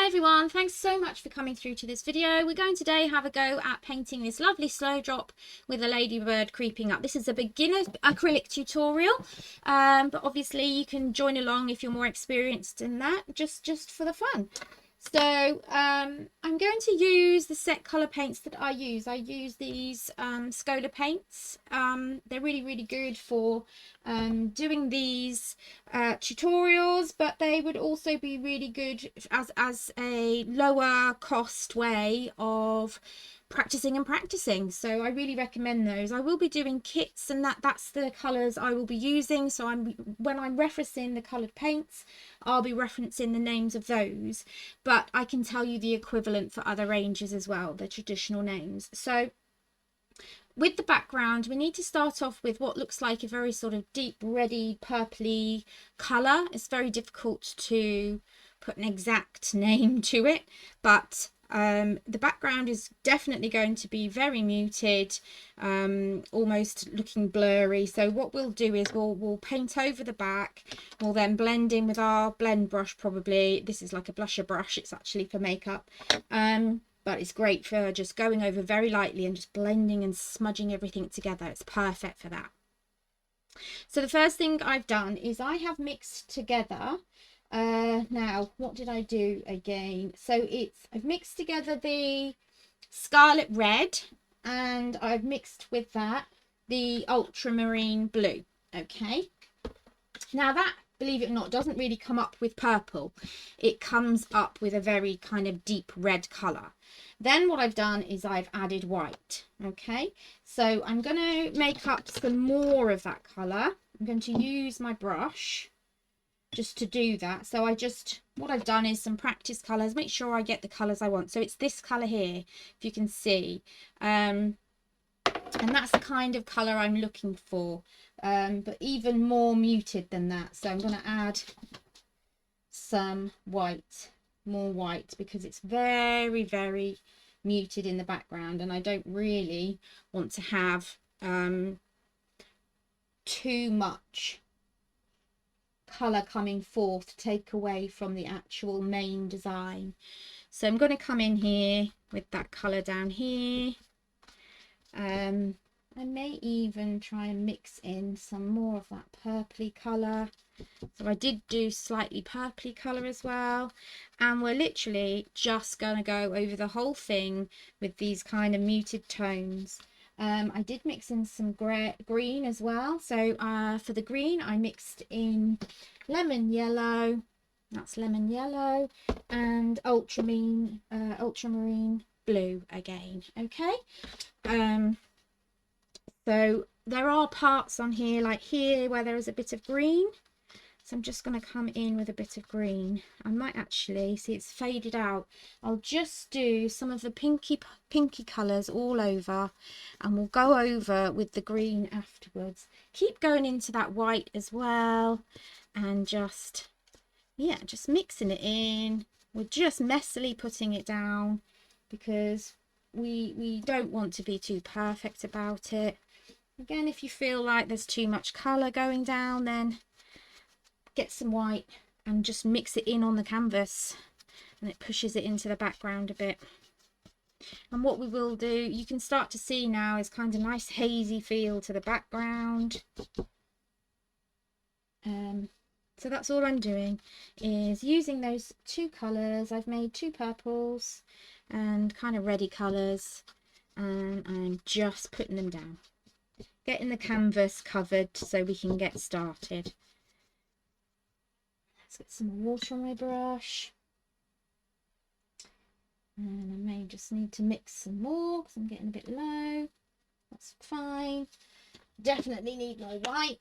everyone, thanks so much for coming through to this video. We're going today have a go at painting this lovely snowdrop with a ladybird creeping up. This is a beginner acrylic tutorial, but obviously you can join along if you're more experienced in that, just for the fun. So I'm going to use the set colour paints that I use. I use these Scholar paints. They're really good for doing these tutorials, but they would also be really good as a lower cost way of practicing. So I really recommend those. I will be doing kits, and that's the colours I will be using. So when I'm referencing the coloured paints, I'll be referencing the names of those, but I can tell you the equivalent for other ranges as well, the traditional names. So with the background, we need to start off with what looks like a very sort of deep reddy purpley colour. It's very difficult to put an exact name to it, but the background is definitely going to be very muted, almost looking blurry. So what we'll do is we'll paint over the back. We'll then blend in with our blend brush. Probably this is like a blusher brush, it's actually for makeup, but it's great for just going over very lightly and just blending and smudging everything together. It's perfect for that. So the first thing I've done is I have mixed together now what did I do again? So I've mixed together the scarlet red, and I've mixed with that the ultramarine blue. Okay, now that, believe it or not, doesn't really come up with purple. It comes up with a very kind of deep red color. Then what I've done is I've added white. Okay, so I'm going to make up some more of that color. I'm going to use my brush just to do that. So what I've done is some practice colors, make sure I get the colors I want. So it's this color here, if you can see, and that's the kind of color I'm looking for, but even more muted than that. So I'm going to add some white, more white, because it's very muted in the background, and I don't really want to have too much colour coming forth to take away from the actual main design. So I'm going to come in here with that colour down here. I may even try and mix in some more of that purpley colour. So I did do slightly purpley colour as well, and we're literally just going to go over the whole thing with these kind of muted tones. I did mix in some green as well. So for the green, I mixed in lemon yellow, that's lemon yellow, and ultramarine blue again. Okay, so there are parts on here, like here, where there is a bit of green. So I'm just going to come in with a bit of green. I might actually, see it's faded out. I'll just do some of the pinky colours all over, and we'll go over with the green afterwards. Keep going into that white as well, and just mixing it in. We're just messily putting it down because we don't want to be too perfect about it. Again, if you feel like there's too much colour going down, then get some white and just mix it in on the canvas, and it pushes it into the background a bit. And what we will do, you can start to see now, is kind of nice hazy feel to the background. So that's all I'm doing, is using those two colours. I've made two purples and kind of reddy colours, and I'm just putting them down, getting the canvas covered so we can get started. Let's get some water on my brush, and I may just need to mix some more because I'm getting a bit low. That's fine. Definitely need more white.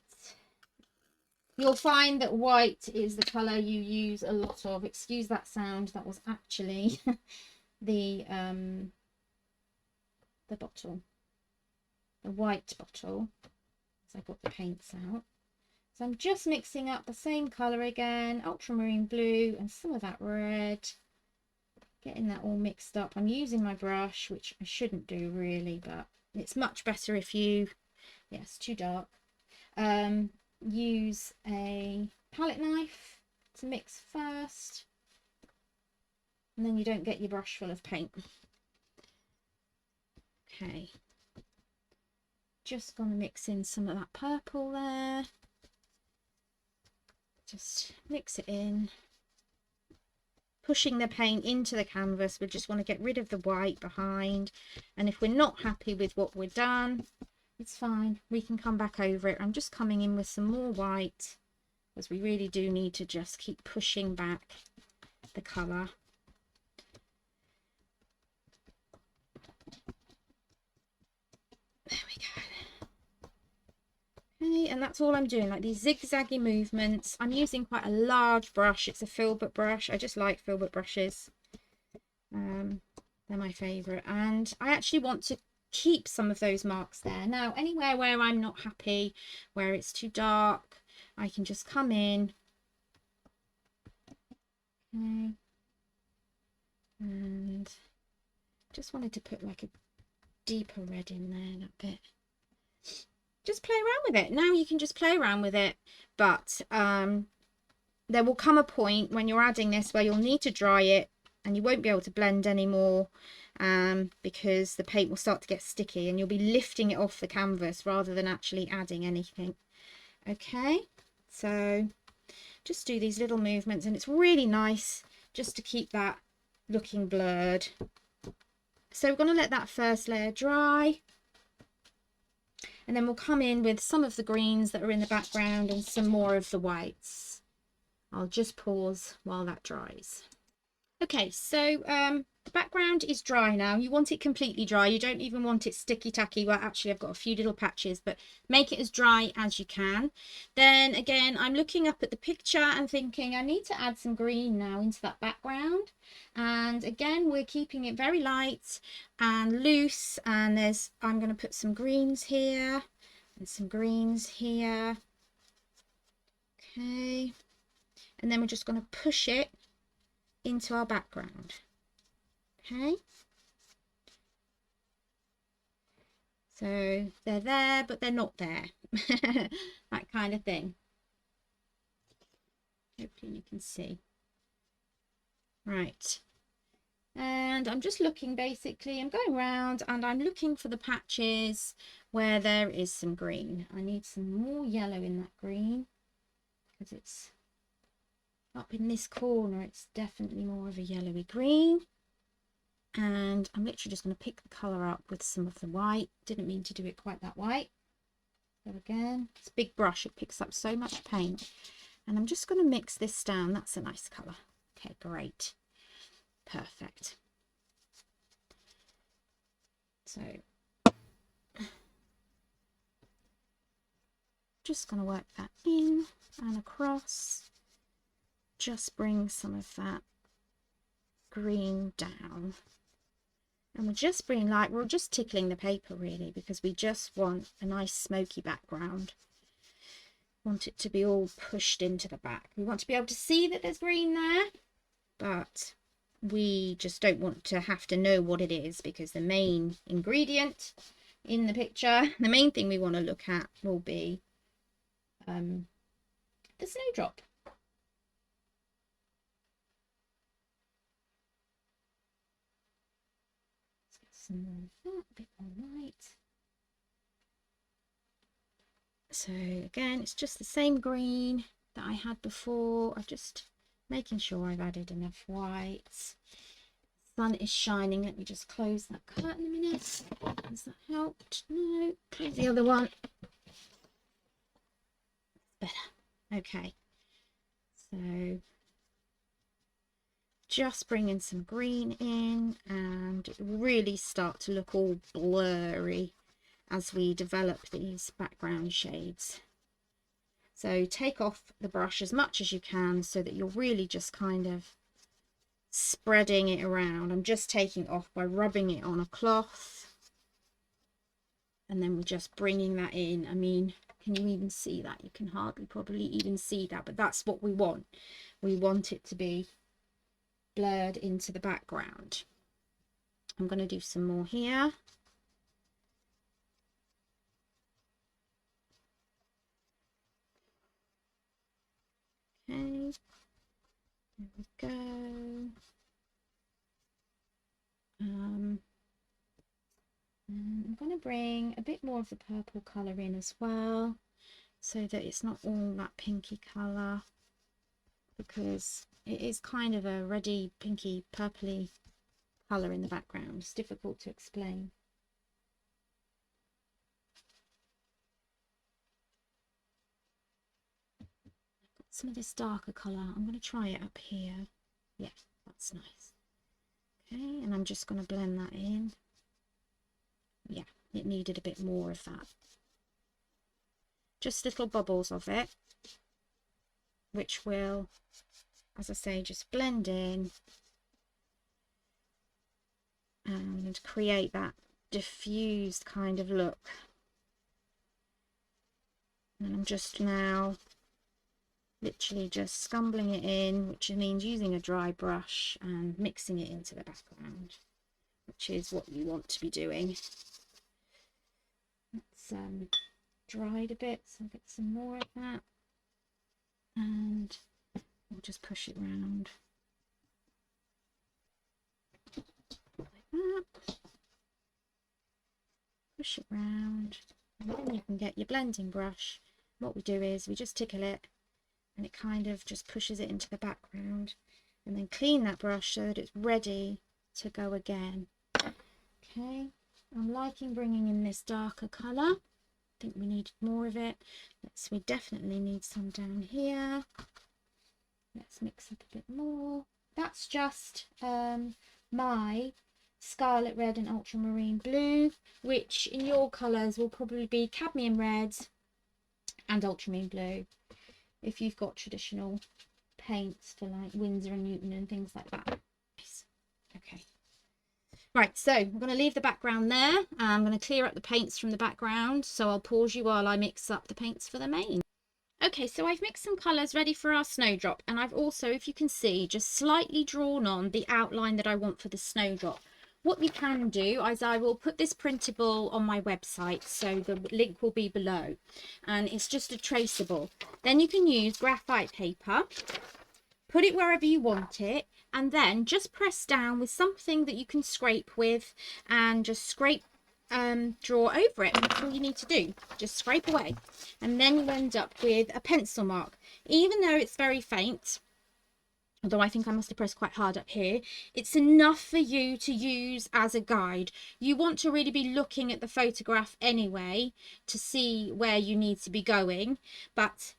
You'll find that white is the colour you use a lot of. Excuse that sound, that was actually the bottle, the white bottle, as I got the paints out. So I'm just mixing up the same colour again, ultramarine blue and some of that red, getting that all mixed up. I'm using my brush, which I shouldn't do really, but it's much better if you, it's too dark, use a palette knife to mix first. and then you don't get your brush full of paint. Okay, just gonna mix in some of that purple there. Just mix it in, pushing the paint into the canvas. We just want to get rid of the white behind, and if we're not happy with what we've done, it's fine, we can come back over it. I'm just coming in with some more white, because we really do need to just keep pushing back the colour. There we go. Okay, and that's all I'm doing, like these zigzaggy movements. I'm using quite a large brush. It's a filbert brush. I just like filbert brushes. They're my favourite, and I actually want to keep some of those marks there. Now, anywhere where I'm not happy, where it's too dark, I can just come in. Okay, and just wanted to put like a deeper red in there, that bit. Just play around with it. Now you can just play around with it, but there will come a point when you're adding this where you'll need to dry it, and you won't be able to blend anymore, because the paint will start to get sticky, and you'll be lifting it off the canvas rather than actually adding anything. Okay, so just do these little movements, and it's really nice just to keep that looking blurred. So we're going to let that first layer dry, and then we'll come in with some of the greens that are in the background and some more of the whites. I'll just pause while that dries. Okay, so the background is dry now. You want it completely dry. You don't even want it sticky tacky. Well, actually I've got a few little patches, but make it as dry as you can. Then again, I'm looking up at the picture and thinking I need to add some green now into that background. And again, we're keeping it very light and loose, and I'm going to put some greens here and some greens here. Okay, and then we're just going to push it into our background. Okay, so they're there but they're not there. That kind of thing. Hopefully you can see. Right, and I'm just looking, basically I'm going around and I'm looking for the patches where there is some green. I need some more yellow in that green, because it's up in this corner, it's definitely more of a yellowy green. And I'm literally just going to pick the colour up with some of the white. Didn't mean to do it quite that white. So again, it's a big brush, it picks up so much paint. And I'm just going to mix this down. That's a nice colour. Okay, great. Perfect. So just going to work that in and across. Just bring some of that green down, and we're just bringing, like, we're just tickling the paper really, because we just want a nice smoky background. Want it to be all pushed into the back. We want to be able to see that there's green there, but we just don't want to have to know what it is, because the main ingredient in the picture, the main thing we want to look at, will be the snowdrop. Some more of that, a bit more white. So again, it's just the same green that I had before. I'm just making sure I've added enough white. Sun is shining. Let me just close that curtain a minute. Has that helped? No. Close the other one. Better. Okay. So just bringing some green in, and it will really start to look all blurry as we develop these background shades. So take off the brush as much as you can, so that you're really just kind of spreading it around. I'm just taking it off by rubbing it on a cloth, and then we're just bringing that in. I mean, can you even see that? You can hardly probably even see that, but that's what we want. We want it to be blurred into the background. I'm going to do some more here. Okay, there we go. to bring a bit more of the purple colour in as well, so that it's not all that pinky colour, because it is kind of a reddy, pinky, purpley colour in the background. It's difficult to explain. Some of this darker colour, I'm going to try it up here. Yeah, that's nice. Okay, and I'm just going to blend that in. Yeah, it needed a bit more of that. Just little bubbles of it, which will, as I say, just blend in and create that diffused kind of look. And I'm just now literally just scumbling it in, which means using a dry brush and mixing it into the background, which is what you want to be doing. It's dried a bit, so I'll get some more of that, and we'll just push it round like that. Push it round, and then you can get your blending brush. What we do is we just tickle it, and it kind of just pushes it into the background, and then clean that brush so that it's ready to go again. Okay, I'm liking bringing in this darker colour. I think we needed more of it. We definitely need some down here. Let's mix up a bit more. That's just my scarlet red and ultramarine blue, which in your colours will probably be cadmium red and ultramarine blue, if you've got traditional paints for like Winsor and Newton and things like that. Okay, right, so I'm going to leave the background there. I'm going to clear up the paints from the background, so I'll pause you while I mix up the paints for the main. Okay, so I've mixed some colours ready for our snowdrop, and I've also, if you can see, just slightly drawn on the outline that I want for the snowdrop. What you can do is I will put this printable on my website, so the link will be below, and it's just a traceable. Then you can use graphite paper, put it wherever you want it, and then just press down with something that you can scrape with, and just scrape, draw over it. That's all you need to do. Just scrape away, and then you end up with a pencil mark. Even though it's very faint, although I think I must have pressed quite hard up here, it's enough for you to use as a guide. You want to really be looking at the photograph anyway to see where you need to be going, but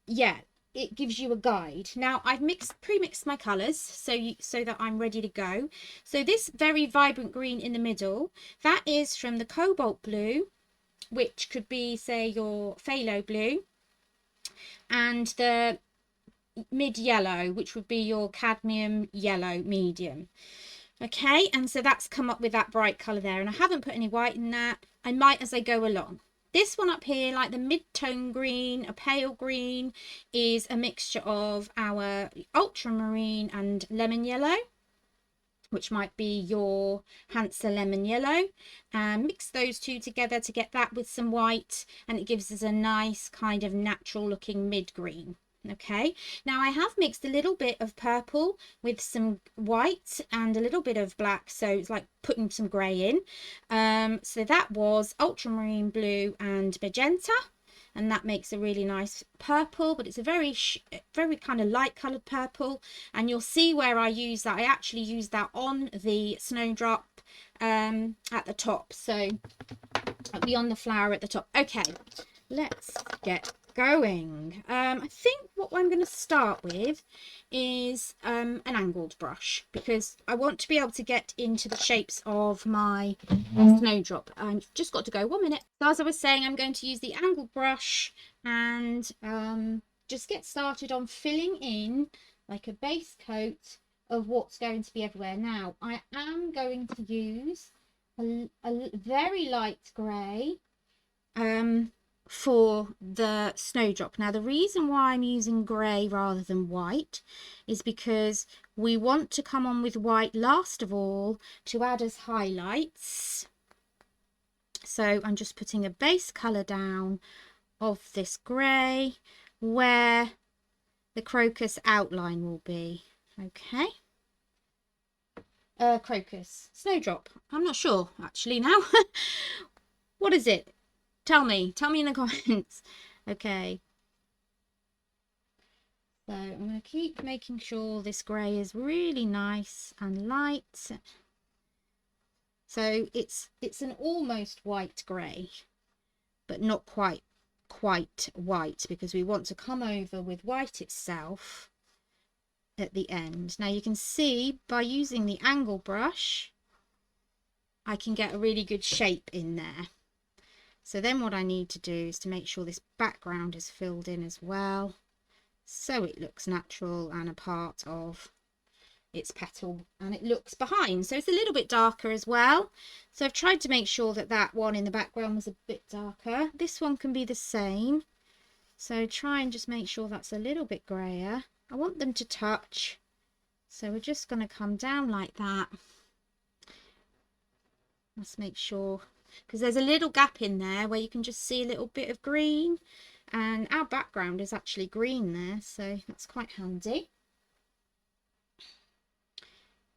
yeah, it gives you a guide. Now I've pre-mixed my colours so that I'm ready to go. So this very vibrant green in the middle, that is from the cobalt blue, which could be, say, your phthalo blue, and the mid yellow, which would be your cadmium yellow medium. Okay, and so that's come up with that bright colour there, and I haven't put any white in that. I might as I go along. This one up here, like the mid-tone green, a pale green, is a mixture of our ultramarine and lemon yellow, which might be your Hansa lemon yellow, and mix those two together to get that with some white, and it gives us a nice kind of natural looking mid-green. Okay, now I have mixed a little bit of purple with some white and a little bit of black, so it's like putting some grey in. So that was ultramarine blue and magenta, and that makes a really nice purple, but it's a very kind of light coloured purple, and you'll see where I use that. I actually use that on the snowdrop at the top, so it'll be on the flower at the top. Okay, let's get going. I think what I'm going to start with is an angled brush, because I want to be able to get into the shapes of my snowdrop. I've just got to go 1 minute. So as I was saying, I'm going to use the angled brush and just get started on filling in like a base coat of what's going to be everywhere. Now I am going to use a very light grey for the snowdrop. Now the reason why I'm using grey rather than white is because we want to come on with white last of all to add as highlights. So I'm just putting a base colour down of this grey where the crocus outline will be. Okay, crocus, snowdrop. I'm not sure actually now. What is it? Tell me in the comments. Okay. So I'm going to keep making sure this grey is really nice and light. So it's an almost white grey, but not quite white, because we want to come over with white itself at the end. Now you can see by using the angle brush, I can get a really good shape in there. So then what I need to do is to make sure this background is filled in as well, so it looks natural and a part of its petal, and it looks behind, so it's a little bit darker as well. So I've tried to make sure that that one in the background was a bit darker. This one can be the same, so try and just make sure that's a little bit grayer. I want them to touch, so we're just going to come down like that. Let's make sure, because there's a little gap in there where you can just see a little bit of green, and our background is actually green there, so that's quite handy.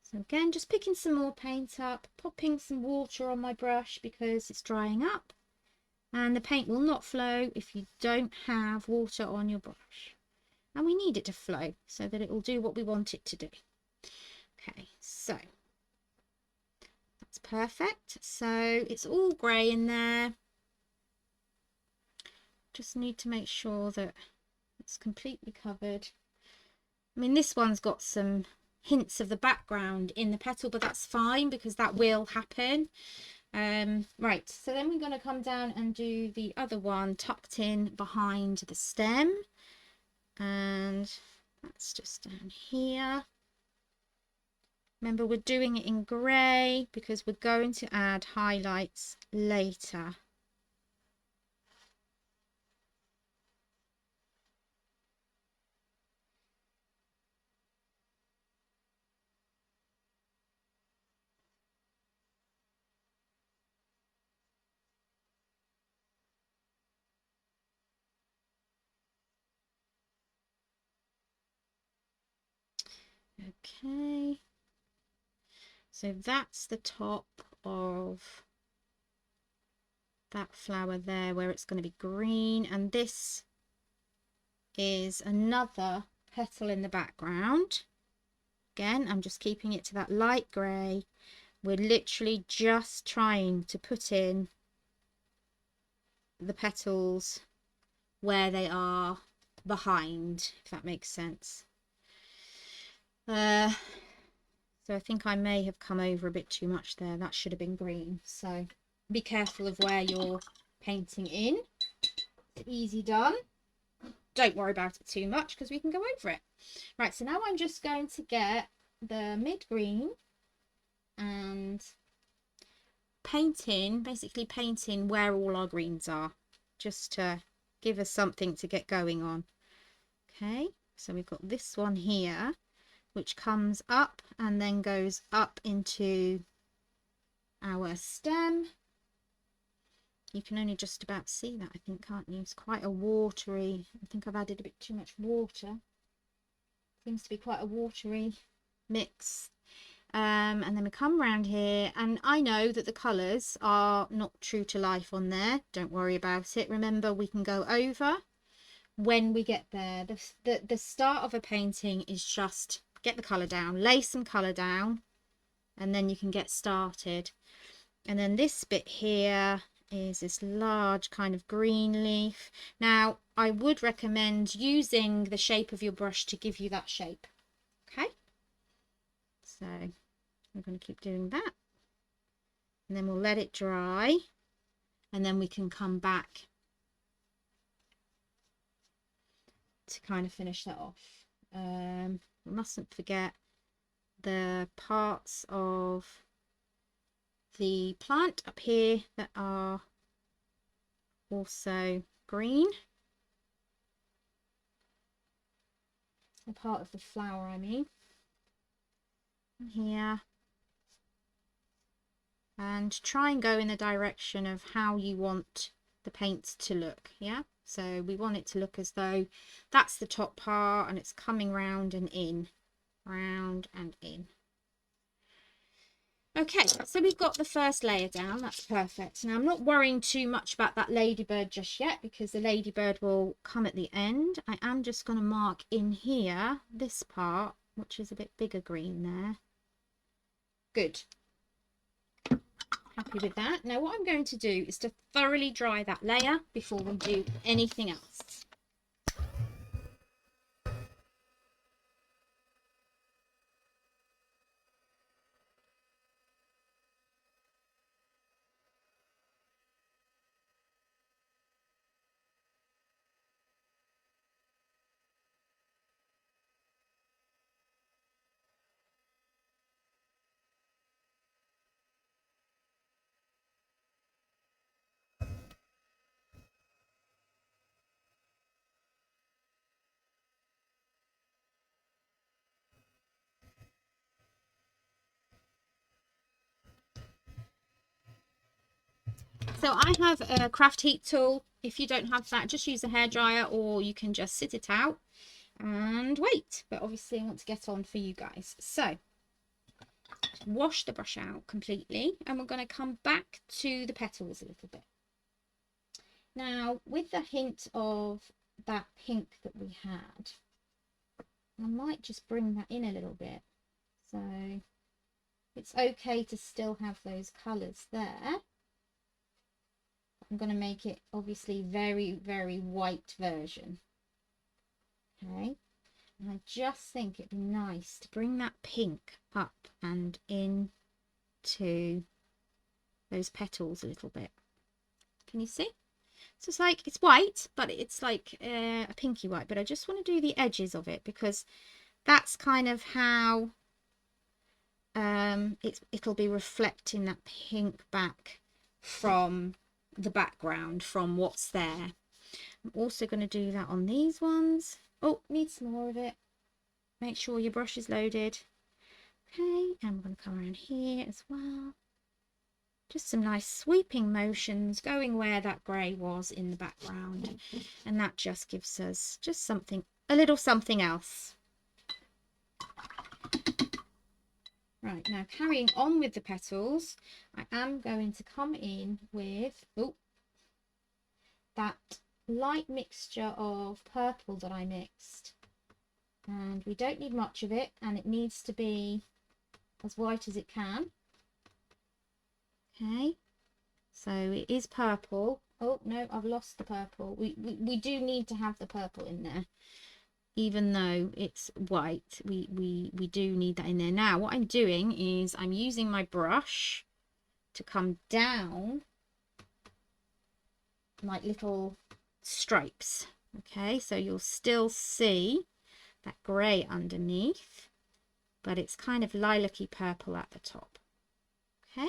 So again, just picking some more paint up, popping some water on my brush because it's drying up, and the paint will not flow if you don't have water on your brush, and we need it to flow so that it will do what we want it to do. Okay, so that's perfect. So it's all grey in there. Just need to make sure that it's completely covered. I mean, this one's got some hints of the background in the petal, but that's fine because that will happen. Right, so then we're going to come down and do the other one tucked in behind the stem, and that's just down here. Remember, we're doing it in grey because we're going to add highlights later. Okay, so that's the top of that flower there where it's going to be green, and this is another petal in the background. Again, I'm just keeping it to that light grey. We're literally just trying to put in the petals where they are behind, if that makes sense. So I think I may have come over a bit too much there. That should have been green. So be careful of where you're painting in. It's easy done. Don't worry about it too much because we can go over it. Right, so now I'm just going to get the mid green and basically painting where all our greens are, just to give us something to get going on. Okay, so we've got this one here, which comes up and then goes up into our stem. You can only just about see that, I think, can't you? It's quite a watery, I think I've added a bit too much water. Seems to be quite a watery mix. And then we come around here, and I know that the colours are not true to life on there. Don't worry about it. Remember, we can go over when we get there. The start of a painting is just get the colour down, lay some colour down, and then you can get started. And then this bit here is this large kind of green leaf. Now, I would recommend using the shape of your brush to give you that shape. Okay, so we're going to keep doing that, and then we'll let it dry, and then we can come back to kind of finish that off. We mustn't forget the parts of the plant up here that are also green. A part of the flower, I mean, here. And try and go in the direction of how you want the paint to look. Yeah, so we want it to look as though that's the top part and it's coming round and in, round and in. Okay, so we've got the first layer down. That's perfect. Now I'm not worrying too much about that ladybird just yet, because the ladybird will come at the end. I am just going to mark in here this part, which is a bit bigger green there. Good. Happy with that. Now what I'm going to do is to thoroughly dry that layer before we do anything else. So I have a craft heat tool. If you don't have that, just use a hairdryer, or you can just sit it out and wait. But obviously I want to get on for you guys. So wash the brush out completely, and we're going to come back to the petals a little bit. Now, with the hint of that pink that we had, I might just bring that in a little bit. So it's okay to still have those colours there. I'm going to make it obviously very, very white version. Okay. And I just think it'd be nice to bring that pink up and into those petals a little bit. Can you see? So it's like, it's white, but it's like a pinky white, but I just want to do the edges of it, because that's kind of how it'll be reflecting that pink back from the background, from what's there. I'm also going to do that on these ones. Oh, need some more of it. Make sure your brush is loaded. Okay, and I'm going to come around here as well. Just some nice sweeping motions going where that grey was in the background, and that just gives us just something, a little something else. Right, now carrying on with the petals, I am going to come in with that light mixture of purple that I mixed, and we don't need much of it, and it needs to be as white as it can. Okay, so it is purple. Oh no, I've lost the purple. We do need to have the purple in there, even though it's white. We do need that in there. Now what I'm doing is I'm using my brush to come down like little stripes. Okay, so you'll still see that grey underneath, but it's kind of lilac-y purple at the top. Okay,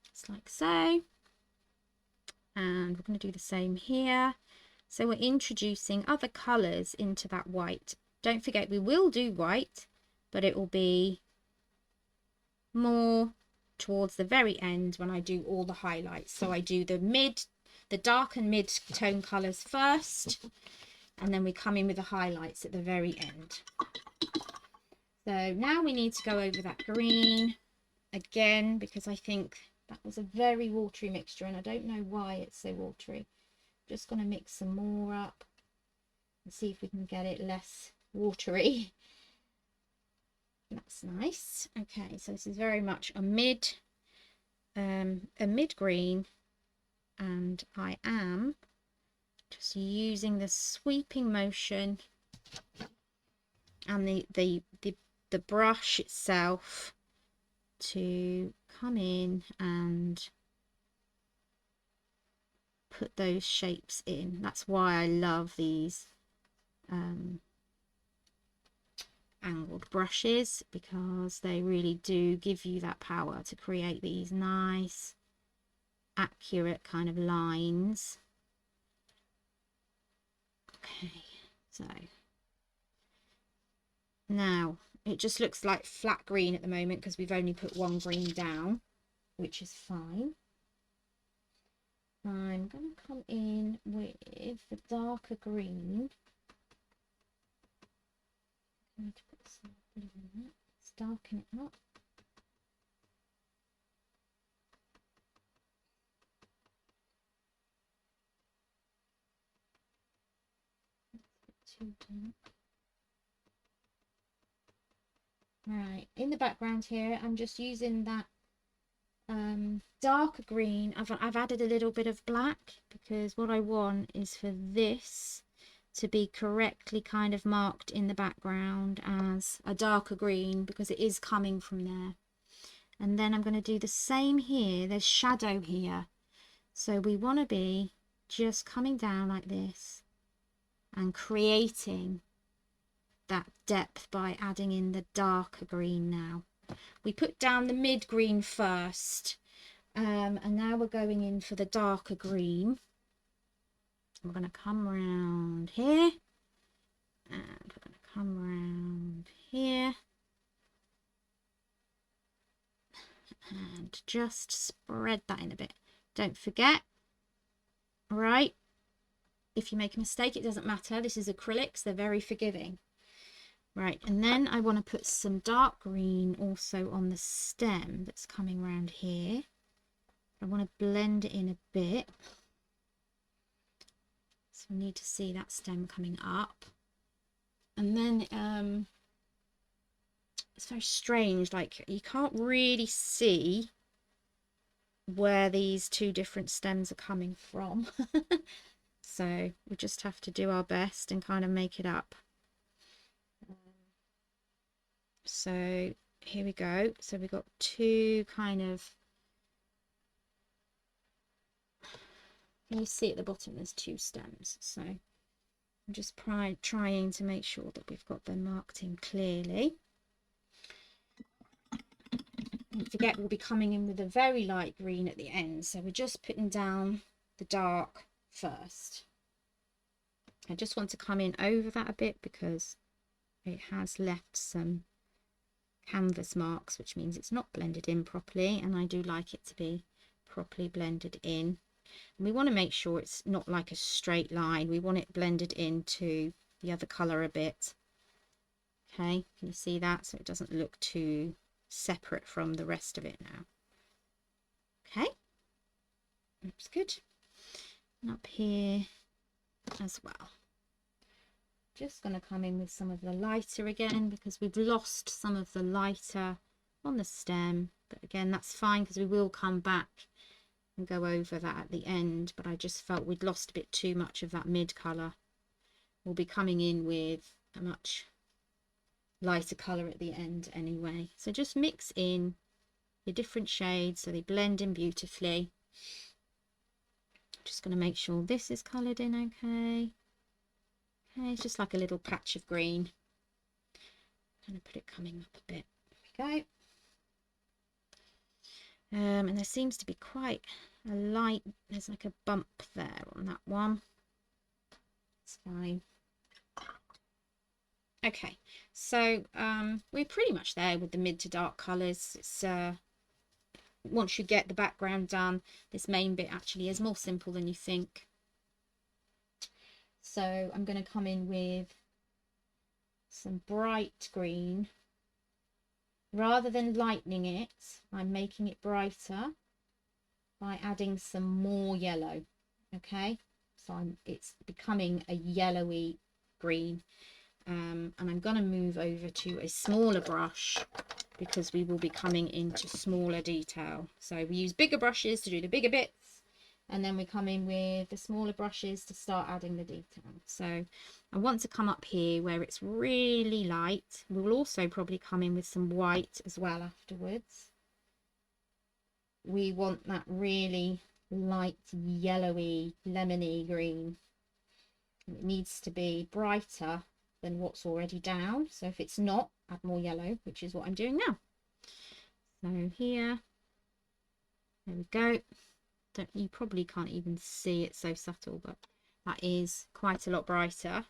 just like so. And we're going to do the same here. So we're introducing other colours into that white. Don't forget, we will do white, but it will be more towards the very end when I do all the highlights. So I do the dark and mid tone colours first, and then we come in with the highlights at the very end. So now we need to go over that green again, because I think that was a very watery mixture, and I don't know why it's so watery. Just going to mix some more up and see if we can get it less watery. That's nice. Okay, so this is very much a mid green, and I am just using the sweeping motion and the brush itself to come in and put those shapes in. That's why I love these angled brushes, because they really do give you that power to create these nice accurate kind of lines. Okay, so now it just looks like flat green at the moment because we've only put one green down, which is fine. I'm going to come in with the darker green Let's darken it up. Too dark. Right, in the background here, I'm just using that darker green. I've added a little bit of black because what I want is for this to be correctly kind of marked in the background as a darker green because it is coming from there. And then I'm going to do the same here. There's shadow here, so we want to be just coming down like this and creating that depth by adding in the darker green. Now we put down the mid green first, and now we're going in for the darker green. We're going to come around here and we're going to come around here and just spread that in a bit. Don't forget, right, if you make a mistake, it doesn't matter. This is acrylics, they're very forgiving. Right, and then I want to put some dark green also on the stem that's coming around here. I want to blend it in a bit. So we need to see that stem coming up. And then it's very strange, like you can't really see where these two different stems are coming from. So we just have to do our best and kind of make it up. So here we go. So we've got two kind of, you see at the bottom there's two stems, so I'm just trying to make sure that we've got them marked in clearly. Don't forget, we'll be coming in with a very light green at the end, so we're just putting down the dark first. I just want to come in over that a bit because it has left some canvas marks, which means it's not blended in properly, and I do like it to be properly blended in. And we want to make sure it's not like a straight line. We want it blended into the other colour a bit. Okay, can you see that? So it doesn't look too separate from the rest of it now. Okay, that's good. And up here as well. Just going to come in with some of the lighter again because we've lost some of the lighter on the stem, but again that's fine because we will come back and go over that at the end, but I just felt we'd lost a bit too much of that mid colour. We'll be coming in with a much lighter colour at the end anyway, so just mix in your different shades so they blend in beautifully. Just going to make sure this is coloured in okay. Okay, it's just like a little patch of green. I'm going to put it coming up a bit. There we go. And there seems to be quite a light, there's like a bump there on that one. It's fine. Okay, so we're pretty much there with the mid to dark colours. It's once you get the background done, this main bit actually is more simple than you think. So I'm going to come in with some bright green. Rather than lightening it, I'm making it brighter by adding some more yellow. Okay, so it's becoming a yellowy green. And I'm going to move over to a smaller brush because we will be coming into smaller detail. So we use bigger brushes to do the bigger bits, and then we come in with the smaller brushes to start adding the detail. So I want to come up here where it's really light. We will also probably come in with some white as well afterwards. We want that really light yellowy lemony green. It needs to be brighter than what's already down, so if it's not, add more yellow, which is what I'm doing now. So here, there we go. You probably can't even see it, so subtle, but that is quite a lot brighter.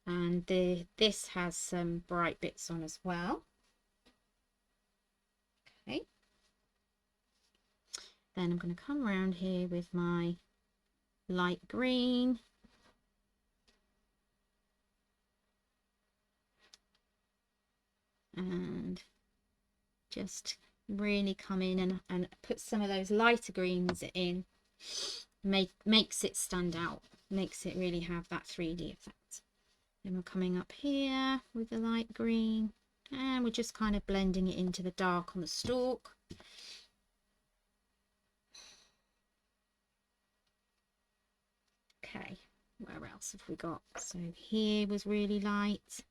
And this has some bright bits on as well. Okay, then I'm going to come around here with my light green. and just really come in and put some of those lighter greens in. Makes it stand out, makes it really have that 3D effect. Then we're coming up here with the light green, and we're just kind of blending it into the dark on the stalk. Okay, where else have we got? So here was really light,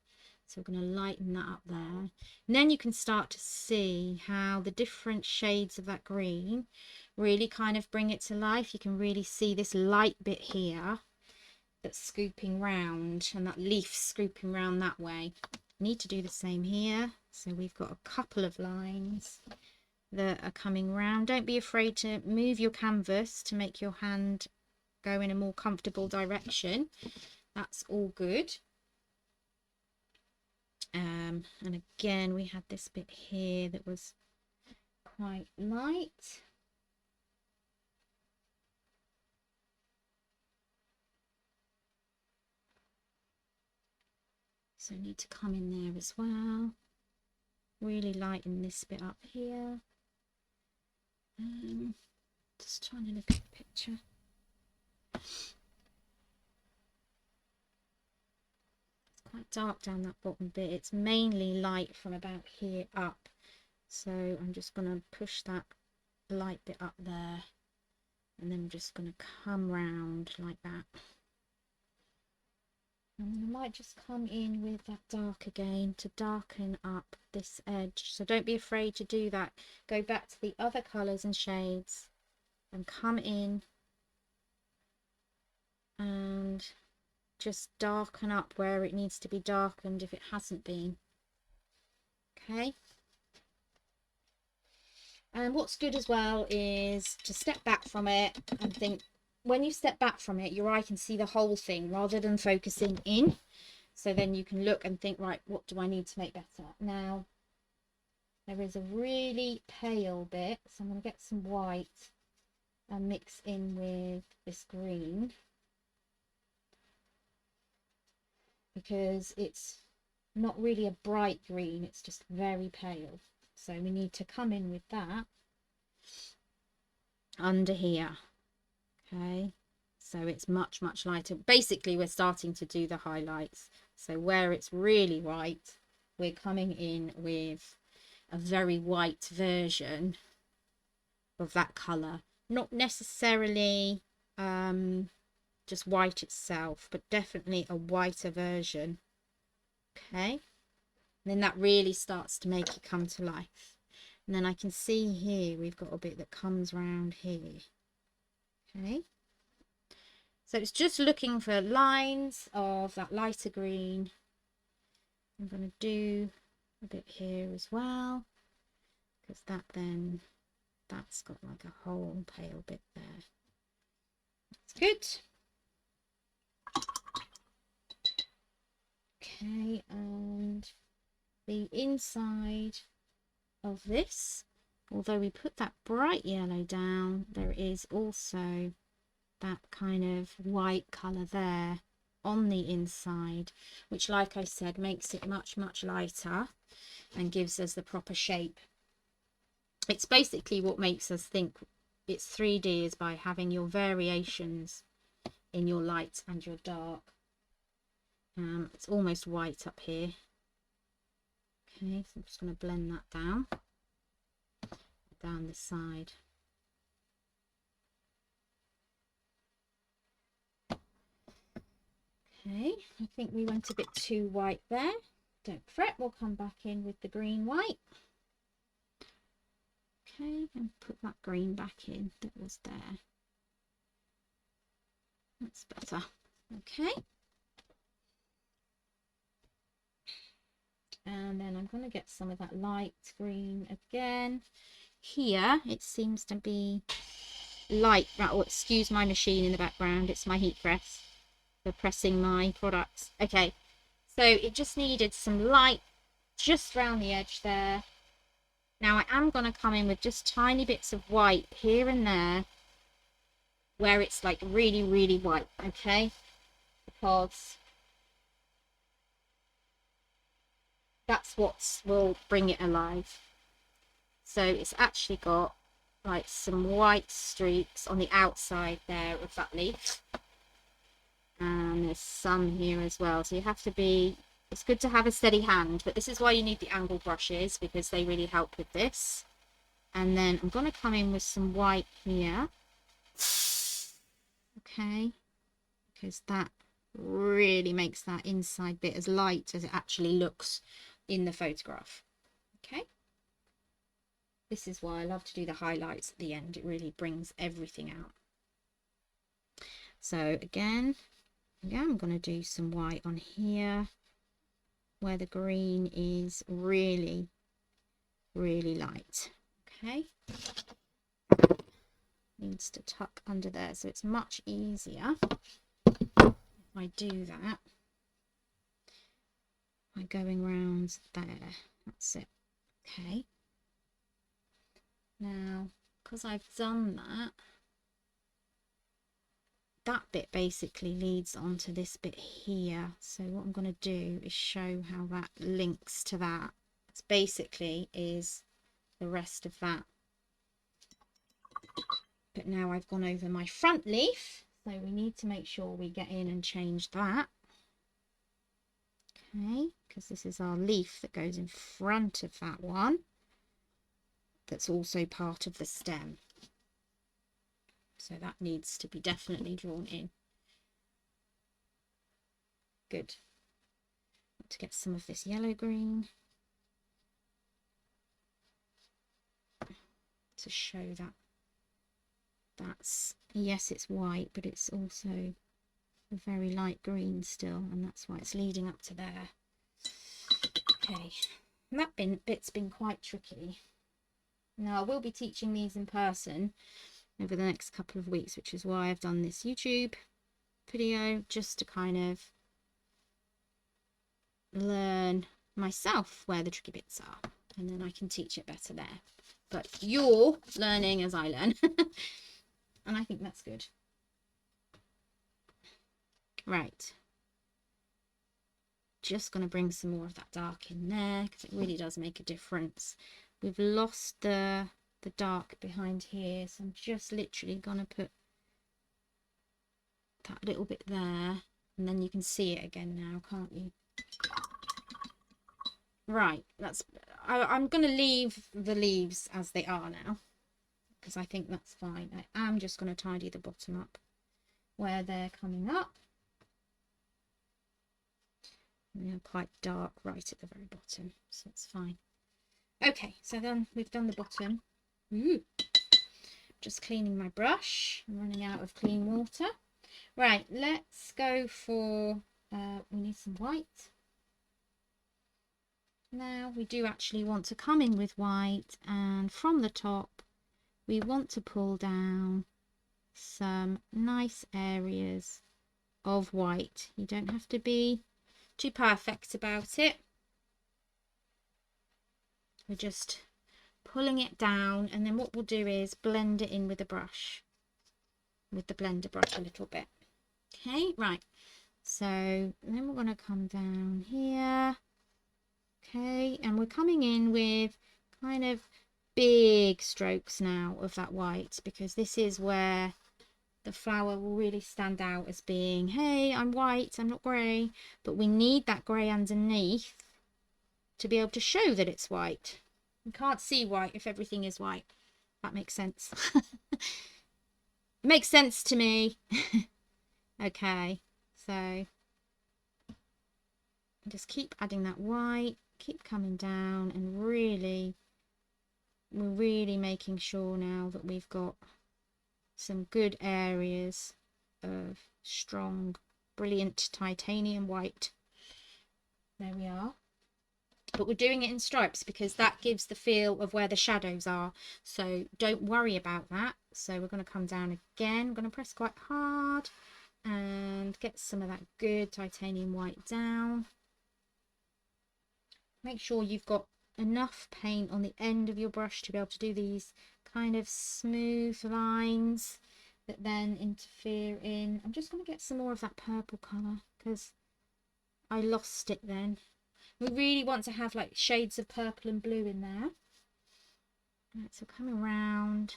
so we're going to lighten that up there. And then you can start to see how the different shades of that green really kind of bring it to life. You can really see this light bit here that's scooping round, and that leaf scooping round that way. Need to do the same here. So we've got a couple of lines that are coming round. Don't be afraid to move your canvas to make your hand go in a more comfortable direction. That's all good. And again, we had this bit here that was quite light. So need to come in there as well. Really lighten this bit up here. Just trying to look at the picture. It's quite dark down that bottom bit. It's mainly light from about here up. So I'm just going to push that light bit up there. And then I'm just going to come round like that. And I might just come in with that dark again to darken up this edge. So don't be afraid to do that. Go back to the other colours and shades and come in and just darken up where it needs to be darkened if it hasn't been. Okay. And what's good as well is to step back from it and think, when you step back from it, your eye can see the whole thing rather than focusing in. So then you can look and think, right, what do I need to make better? Now, there is a really pale bit, so I'm going to get some white and mix in with this green, because it's not really a bright green, it's just very pale. So we need to come in with that under here. Okay, so it's much lighter. Basically, we're starting to do the highlights. So where it's really white, we're coming in with a very white version of that colour. Not necessarily just white itself, but definitely a whiter version. Okay, and then that really starts to make it come to life. And then I can see here we've got a bit that comes round here. Okay, so it's just looking for lines of that lighter green. I'm going to do a bit here as well, because that's got like a whole pale bit there. That's good. Okay, and the inside of this, although we put that bright yellow down, there is also that kind of white colour there on the inside, which, like I said, makes it much lighter and gives us the proper shape. It's basically what makes us think it's 3D, is by having your variations in your light and your dark. It's almost white up here. Okay, so I'm just going to blend that down this side. Okay, I think we went a bit too white there. Don't fret, we'll come back in with the green white. Okay, and put that green back in that was there. That's better. Okay. And then I'm going to get some of that light green again. Here, it seems to be light. Oh, excuse my machine in the background. It's my heat press for pressing my products. Okay, so it just needed some light just around the edge there. Now I am going to come in with just tiny bits of white here and there where it's like really white, okay? Because that's that's what will bring it alive. So it's actually got like some white streaks on the outside there of that leaf, and there's some here as well. So you have to be, it's good to have a steady hand, but this is why you need the angle brushes, because they really help with this. And then I'm going to come in with some white here, okay, because that really makes that inside bit as light as it actually looks in the photograph. Okay, this is why I love to do the highlights at the end. It really brings everything out. So again, I'm going to do some white on here where the green is really light. Okay, needs to tuck under there, so it's much easier if I do that by going round there. That's it. Okay, now because I've done that, that bit basically leads onto this bit here. So what I'm going to do is show how that links to that. It's basically is the rest of that. But now I've gone over my front leaf, so we need to make sure we get in and change that. Okay, because this is our leaf that goes in front of that one. That's also part of the stem. So that needs to be definitely drawn in. Good. To get some of this yellow green to show that that's, yes, it's white, but it's also a very light green still, and that's why it's leading up to there. Okay, and that bit's been quite tricky. Now I will be teaching these in person over the next couple of weeks, which is why I've done this YouTube video, just to kind of learn myself where the tricky bits are, and then I can teach it better there. But you're learning as I learn. And I think that's good. Right, just going to bring some more of that dark in there, because it really does make a difference. We've lost the dark behind here, so I'm just literally going to put that little bit there, and then you can see it again now, can't you? Right, that's, I'm going to leave the leaves as they are now, because I think that's fine. I am just going to tidy the bottom up where they're coming up. And they're quite dark right at the very bottom, so it's fine. Okay, so then we've done the bottom. Ooh. Just cleaning my brush. I'm running out of clean water. Right, let's go for, we need some white. Now we do actually want to come in with white, and from the top we want to pull down some nice areas of white. You don't have to be too perfect about it. We're just pulling it down, and then what we'll do is blend it in with a brush, with the blender brush a little bit. Okay, right, so then we're going to come down here. Okay, and we're coming in with kind of big strokes now of that white, because this is where the flower will really stand out as being, hey, I'm white, I'm not grey, but we need that grey underneath to be able to show that it's white. You can't see white if everything is white. That makes sense. It makes sense to me. Okay, so just keep adding that white, keep coming down, and really, we're really making sure now that we've got some good areas of strong, brilliant titanium white. There we are. But we're doing it in stripes because that gives the feel of where the shadows are, so don't worry about that. So we're going to come down again. I'm going to press quite hard and get some of that good titanium white down. Make sure you've got enough paint on the end of your brush to be able to do these kind of smooth lines that then interfere in. I'm just going to get some more of that purple colour because I lost it then. We really want to have like shades of purple and blue in there. Right, so come around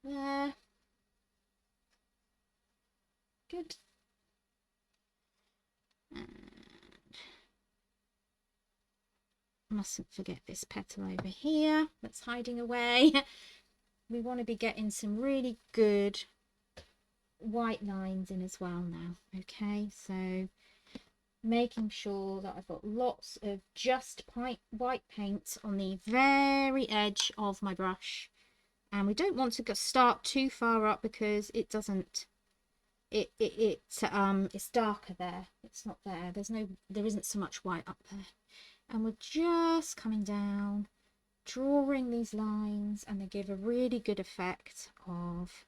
there. Good. And mustn't forget this petal over here that's hiding away. We want to be getting some really good white lines in as well now. Okay, so making sure that I've got lots of just white paint on the very edge of my brush, and we don't want to start too far up because it doesn't it's darker there. It's not there. There isn't so much white up there, and we're just coming down, drawing these lines, and they give a really good effect of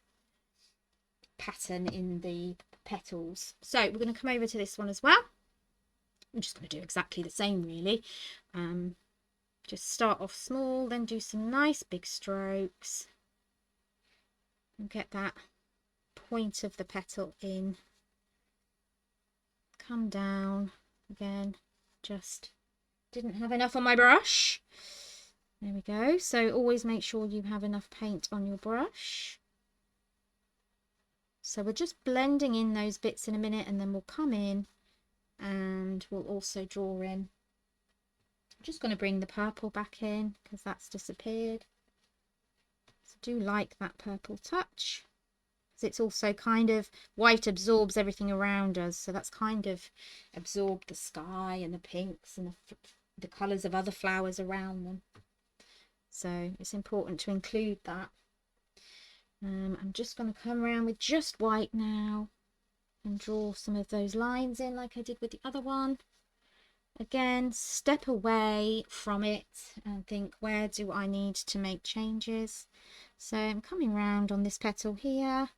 pattern in the petals. So we're going to come over to this one as well. I'm just going to do exactly the same really. Just start off small, then do some nice big strokes and get that point of the petal in. Come down again, just didn't have enough on my brush. There we go. So always make sure you have enough paint on your brush. So we're just blending in those bits in a minute, and then we'll come in and we'll also draw in. I'm just going to bring the purple back in because that's disappeared. So do like that purple touch. It's also kind of, white absorbs everything around us, so that's kind of absorbed the sky and the pinks and the colours of other flowers around them. So it's important to include that. I'm just going to come around with just white now and draw some of those lines in like I did with the other one. Again, step away from it and think, where do I need to make changes? So I'm coming around on this petal here,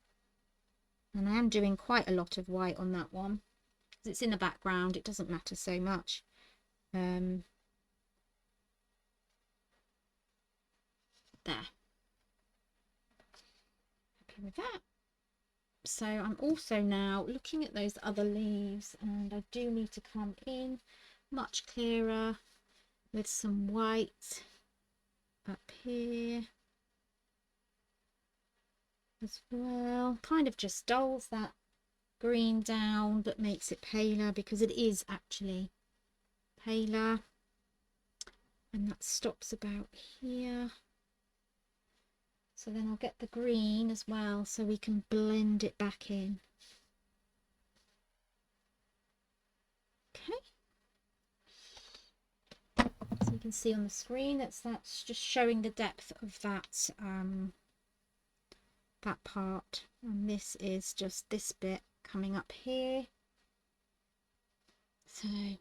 and I am doing quite a lot of white on that one because it's in the background. It doesn't matter so much. There. Happy with that. So I'm also now looking at those other leaves, and I do need to come in much clearer with some white up here as well. Kind of just dulls that green down but makes it paler, because it is actually paler. And that stops about here. So then I'll get the green as well so we can blend it back in. Okay. So you can see on the screen that's just showing the depth of that that part, and this is just this bit coming up here. So you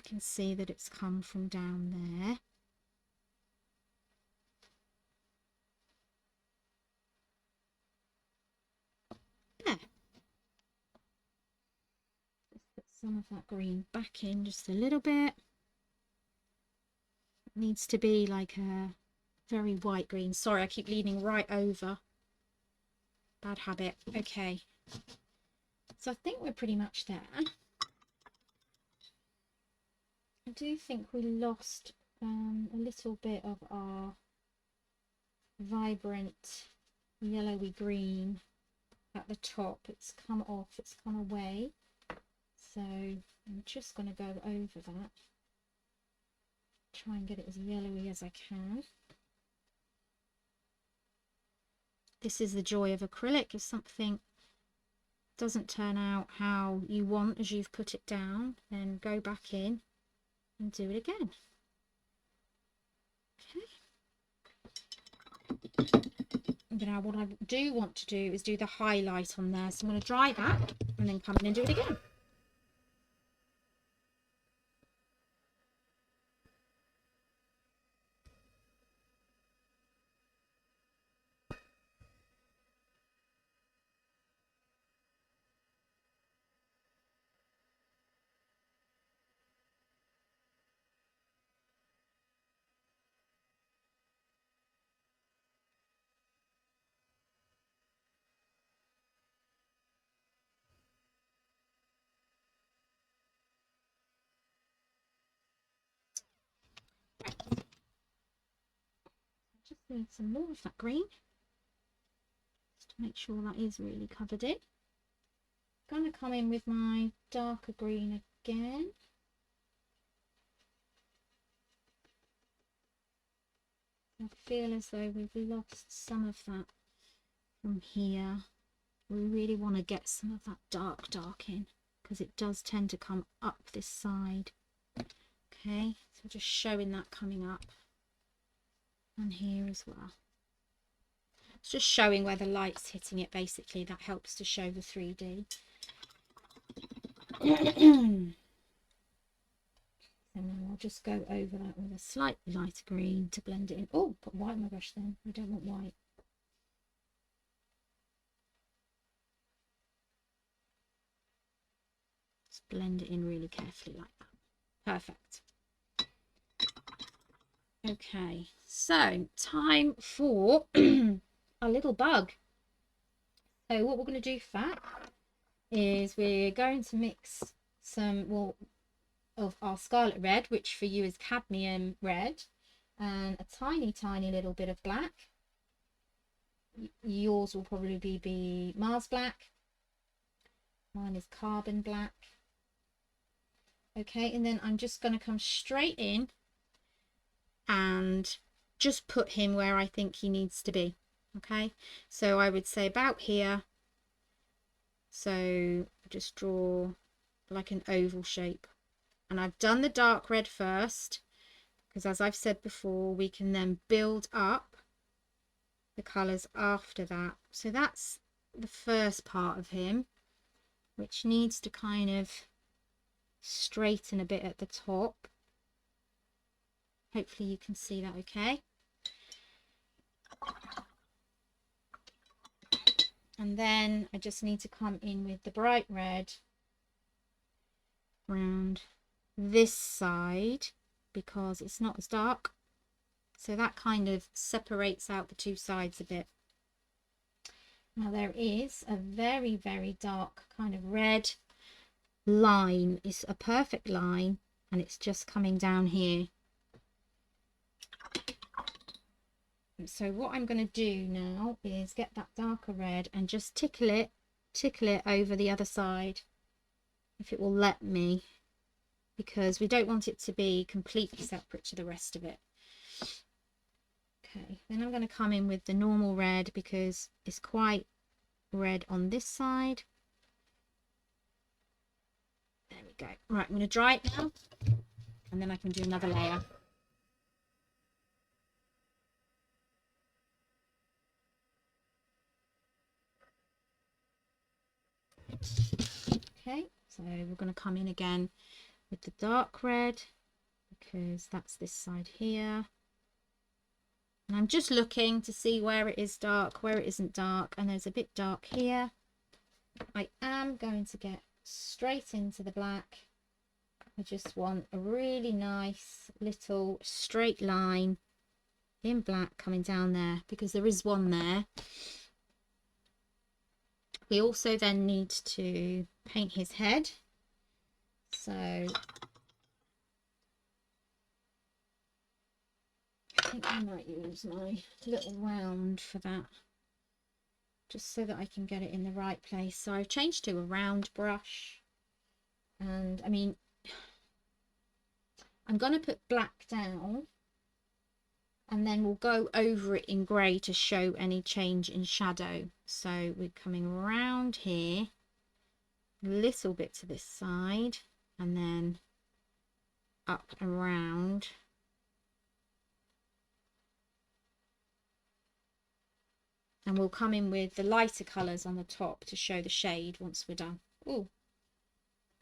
can see that it's come from down there. There. Just put some of that green back in just a little bit. It needs to be like a very white green. Sorry, I keep leaning right over. Bad habit. Okay. So I think we're pretty much there. I do think we lost a little bit of our vibrant yellowy green at the top. It's come off, it's gone away. So I'm just going to go over that. Try and get it as yellowy as I can. This is the joy of acrylic. If something doesn't turn out how you want as you've put it down, then go back in and do it again. Okay. Now what I do want to do is do the highlight on there. So I'm going to dry that and then come in and do it again. With some more of that green, just to make sure that is really covered in. I'm going to come in with my darker green again. I feel as though we've lost some of that from here. We really want to get some of that dark in, because it does tend to come up this side. Okay, so just showing that coming up, and here as well. It's just showing where the light's hitting it, basically. That helps to show the 3D. And then I'll just go over that with a slightly lighter green to blend it in. Oh, put white on my brush then. We don't want white. Just blend it in really carefully like that. Perfect. Okay, so time for a little bug. So what we're going to do for that is we're going to mix some, well, of our scarlet red, which for you is cadmium red, and a tiny little bit of black. Yours will probably be Mars black. Mine is carbon black. Okay, and then I'm just going to come straight in and just put him where I think he needs to be. Okay, so I would say about here. So just draw like an oval shape, and I've done the dark red first because, as I've said before, we can then build up the colours after that. So that's the first part of him, which needs to kind of straighten a bit at the top. Hopefully you can see that okay. And then I just need to come in with the bright red around this side because it's not as dark. So that kind of separates out the two sides a bit. Now there is a very dark kind of red line. It's a perfect line and it's just coming down here. So what I'm going to do now is get that darker red and just tickle it over the other side, if it will let me, because we don't want it to be completely separate to the rest of it. Okay, then I'm going to come in with the normal red because it's quite red on this side. There we go. Right, I'm going to dry it now and then I can do another layer. Okay, so we're going to come in again with the dark red because that's this side here. And I'm just looking to see where it is dark, where it isn't dark, and there's a bit dark here. I am going to get straight into the black. I just want a really nice little straight line in black coming down there because there is one there. We also then need to paint his head. So I think I might use my little round for that, just so that I can get it in the right place. So I've changed to a round brush, and I mean, I'm going to put black down and then we'll go over it in grey to show any change in shadow. So we're coming around here, a little bit to this side, and then up and around. And we'll come in with the lighter colours on the top to show the shade once we're done. Oh,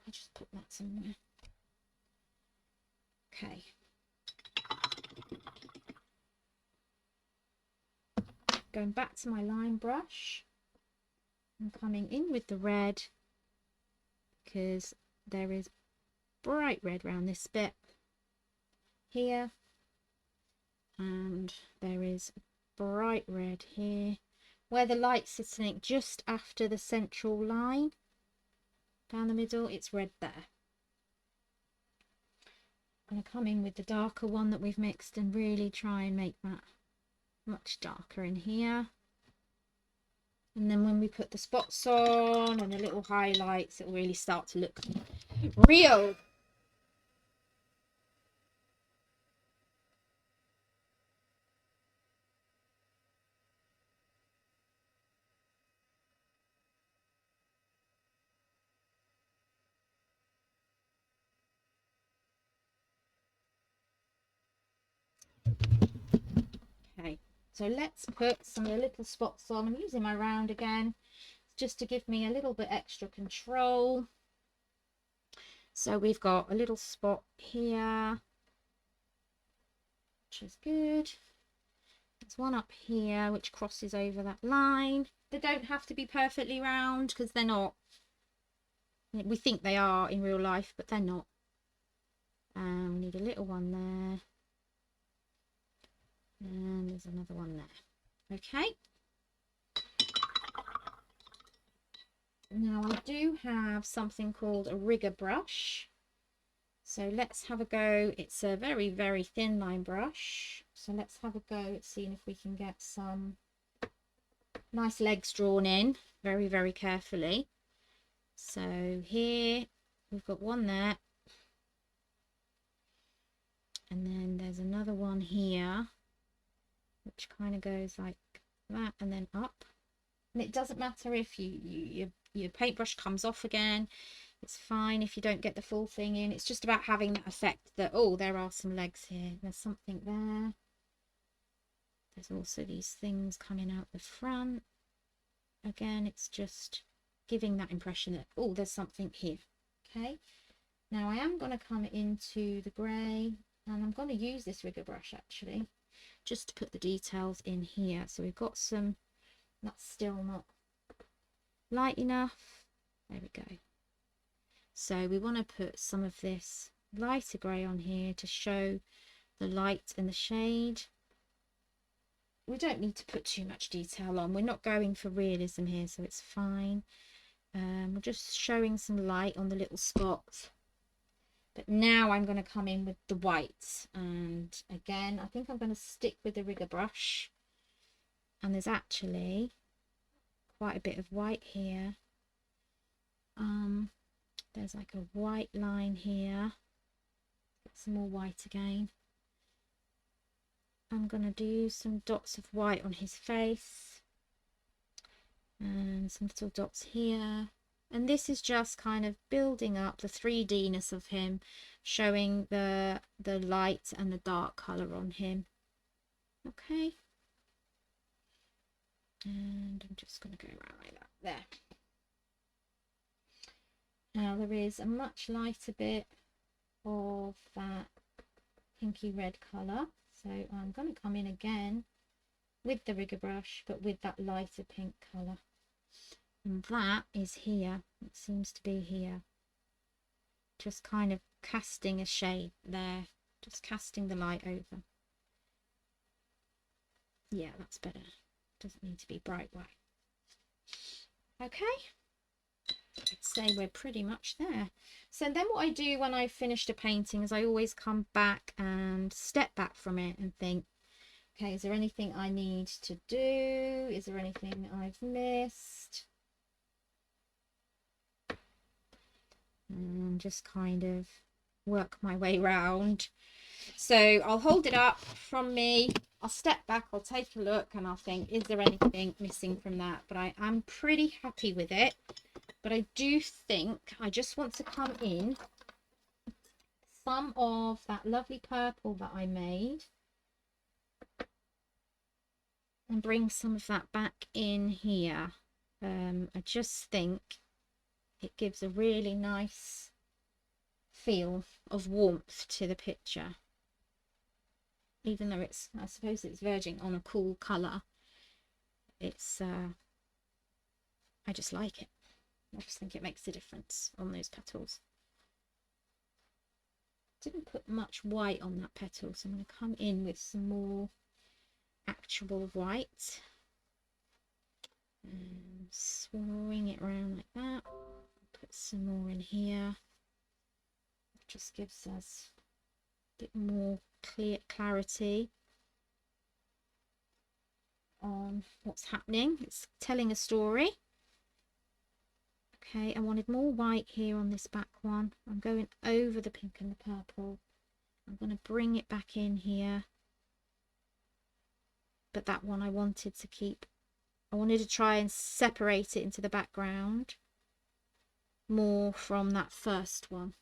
I just put that somewhere. Okay. Going back to my line brush and coming in with the red because there is bright red around this bit here, and there is bright red here where the light's sitting just after the central line down the middle. It's red there. I'm going to come in with the darker one that we've mixed and really try and make that much darker in here. And then when we put the spots on and the little highlights, it'll really start to look real. Okay, so let's put some of the little spots on. I'm using my round again, just to give me a little bit extra control. So we've got a little spot here, which is good. There's one up here which crosses over that line. They don't have to be perfectly round because they're not. We think they are in real life, but they're not. We need a little one there. And there's another one there. Okay. Now I do have something called a rigger brush. So let's have a go. It's a very, very thin line brush. So let's have a go at seeing if we can get some nice legs drawn in very, very carefully. So here we've got one there. And then there's another one here, which kind of goes like that and then up. And it doesn't matter if your paintbrush comes off again. It's fine if you don't get the full thing in. It's just about having that effect that, oh, there are some legs here. There's something there. There's also these things coming out the front. Again, it's just giving that impression that, oh, there's something here. Okay. Now I am going to come into the grey, and I'm going to use this rigger brush actually, just to put the details in here. So we've got some, that's still not light enough. There we go. So we want to put some of this lighter grey on here to show the light and the shade. We don't need to put too much detail on. We're not going for realism here, so it's fine. We're just showing some light on the little spots. But now I'm going to come in with the whites. And again, I think I'm going to stick with the rigger brush. And there's actually quite a bit of white here. There's like a white line here. Get some more white again. I'm going to do some dots of white on his face. And some little dots here. And this is just kind of building up the 3D-ness of him, showing the light and the dark colour on him. Okay. And I'm just going to go around like that. There. Now there is a much lighter bit of that pinky red colour. So I'm going to come in again with the rigger brush, but with that lighter pink colour. And that is here. It seems to be here. Just kind of casting a shade there. Just casting the light over. Yeah, that's better. Doesn't need to be bright white. Okay. I'd say we're pretty much there. So then what I do when I've finished a painting is I always come back and step back from it and think, okay, is there anything I need to do? Is there anything I've missed? And just kind of work my way round. So I'll hold it up from me, I'll step back, I'll take a look, and I'll think, is there anything missing from that? But I am pretty happy with it. But I do think I just want to come in some of that lovely purple that I made and bring some of that back in here. I just think it gives a really nice feel of warmth to the picture. Even though it's, I suppose it's verging on a cool colour, it's, I just like it. I just think it makes a difference on those petals. Didn't put much white on that petal, so I'm going to come in with some more actual white and swirling it around like that. Put some more in here. It just gives us a bit more clarity. on what's happening. It's telling a story. Okay, I wanted more white here on this back one. I'm going over the pink and the purple. I'm going to bring it back in here. But that one I wanted to keep. I wanted to try and separate it into the background more from that first one.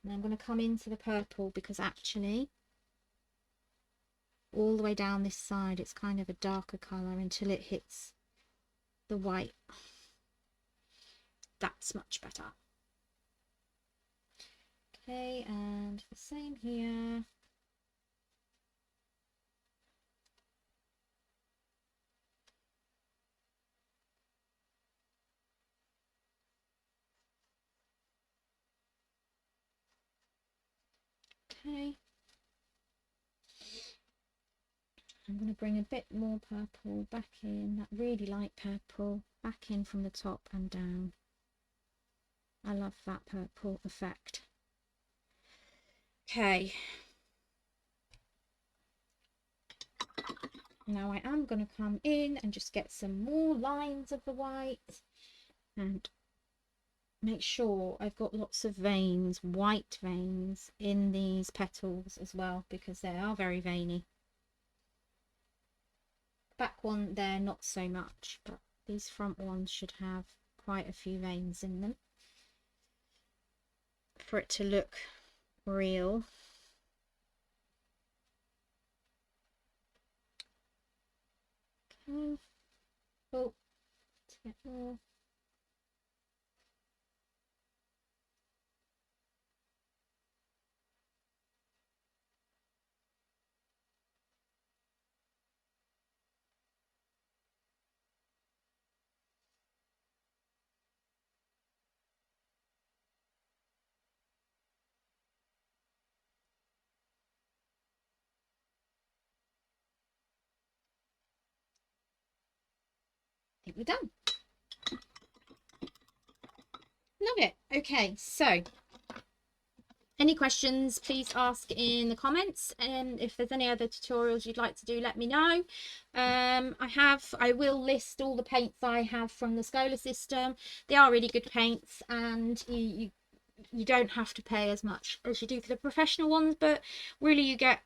And I'm going to come into the purple because actually all the way down this side it's kind of a darker colour until it hits the white. That's much better. Okay, and the same here. Okay, I'm going to bring a bit more purple back in, that really light purple, back in from the top and down. I love that purple effect. Okay, now I am going to come in and just get some more lines of the white and make sure I've got lots of veins, white veins in these petals as well, because they are very veiny. Back one there not so much, but these front ones should have quite a few veins in them for it to look real. Okay, oh, to get more. I think we're done. Love it. Okay, so any questions, please ask in the comments, and if there's any other tutorials you'd like to do, let me know. I will list all the paints I have from the Scholar system. They are really good paints, and you don't have to pay as much as you do for the professional ones, but really you get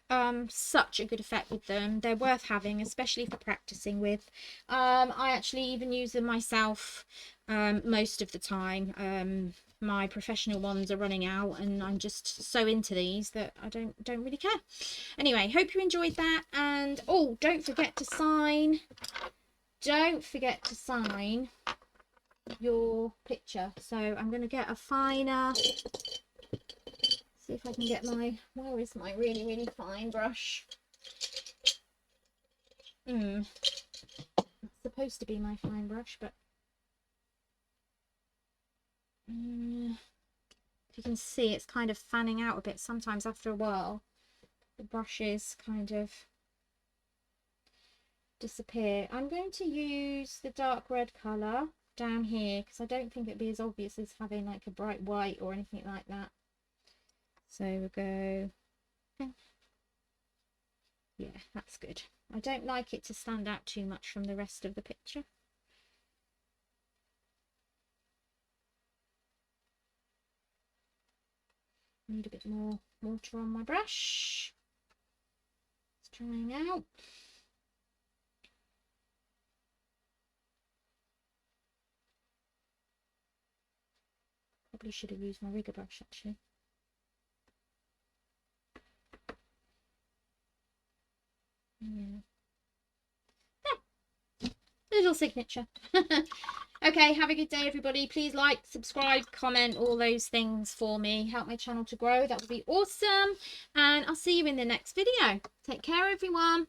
such a good effect with them. They're worth having, especially for practicing with. I actually even use them myself most of the time. My professional ones are running out and I'm just so into these that I don't really care. Anyway, hope you enjoyed that, and oh, don't forget to sign your picture. So I'm going to get a finer, see if I can get my, where is my really fine brush? It's supposed to be my fine brush, but if you can see, it's kind of fanning out a bit. Sometimes after a while the brushes kind of disappear. I'm going to use the dark red colour down here because I don't think it'd be as obvious as having like a bright white or anything like that. So we'll go, yeah, that's good. I don't like it to stand out too much from the rest of the picture. Need a bit more water on my brush. It's drying out. Probably should have used my rigger brush actually. Yeah. Little signature. Okay, have a good day everybody. Please like, subscribe, comment, all those things for me. Help my channel to grow. That would be awesome. And I'll see you in the next video. Take care everyone.